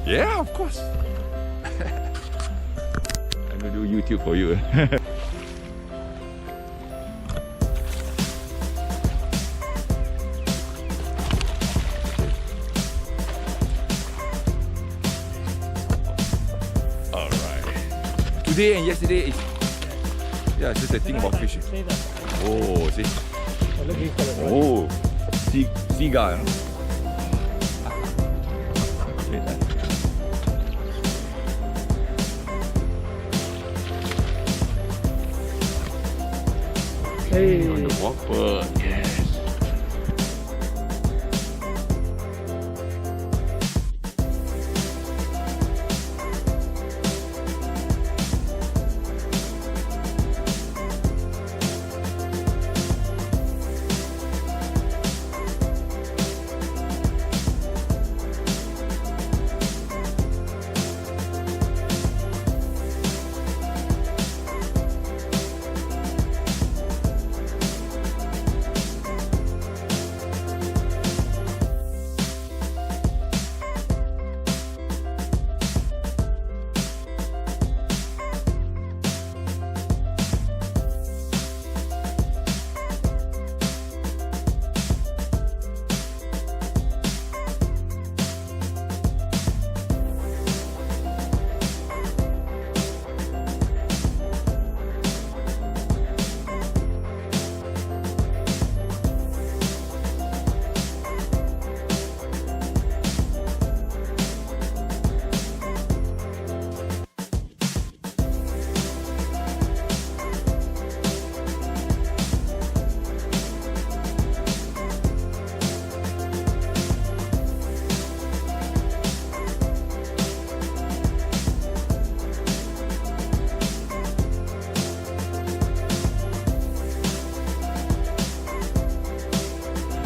Yeah, of course. I'm gonna do YouTube for you. Alright. Today and yesterday is just the thing about fishing. Oh, see? Oh, seagull. Hey. On the whopper, yes.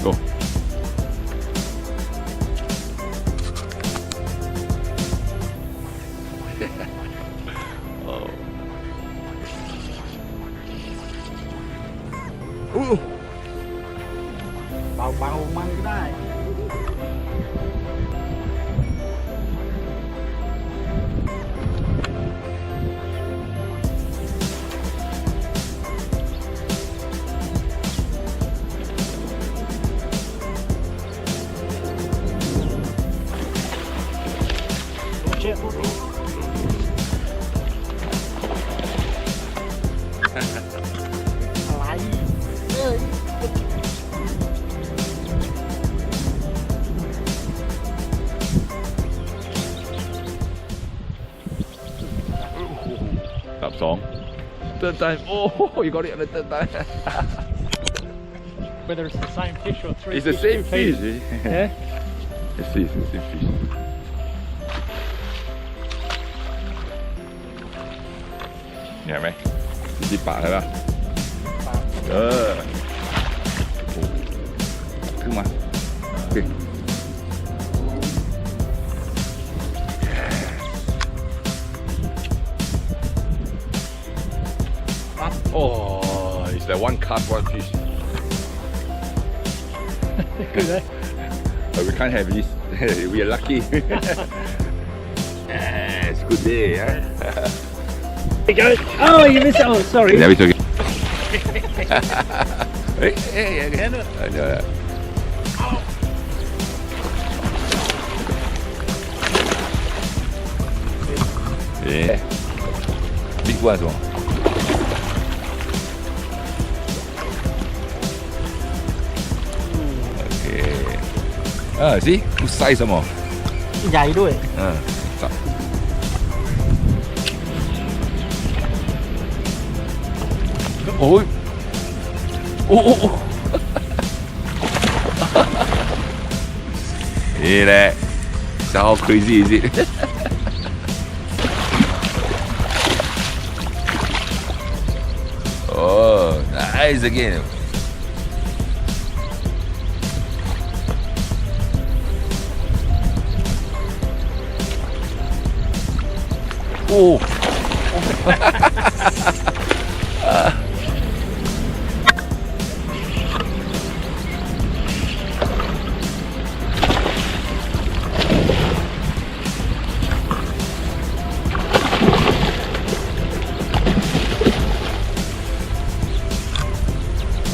Go. Oh. Ooh. เบาๆมันก็ได้ อะไรเอ้ย Top song. Third time. Oh, you got it on the third time. Whether it's the same fish or three It's the same fish. Yeah. It's the same fish. Nghe mày? Đi bả thế nào? Cứ mà. Ok. Oh, it's like one cast, one fish. But we can't have this. We are lucky. It's a good day, yeah? There you go. Oh, you missed it. Oh, sorry. Yeah, we took it. Hey, yeah. Big one, one. Okay. See? Good size some more. ใหญ่ด้วย Oh. Oh. Yeah, so how crazy is it? Oh, nice again. Oh.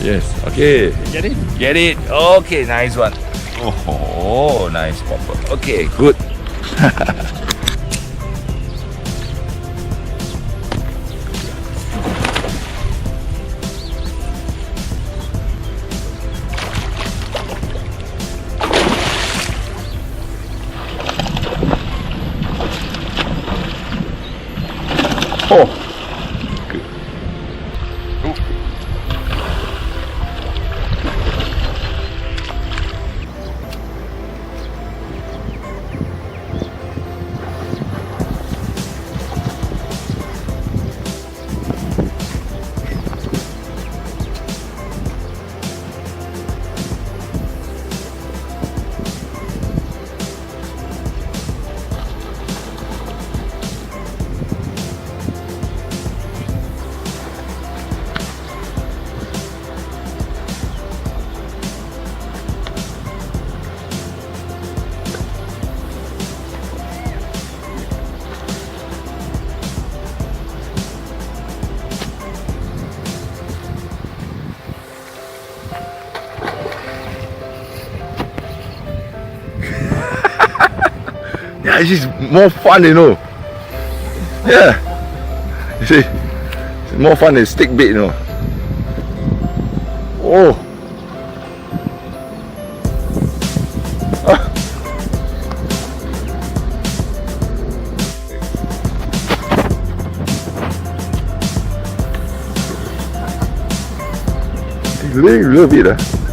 Yes. Okay. Get it? Get it? Okay, nice one. Oh, nice popper. Okay, good. Oh. Yeah, it's just more fun, you know. Yeah. You see, it's more fun than stick bait, you know. Oh. Ah. It's really a little bit.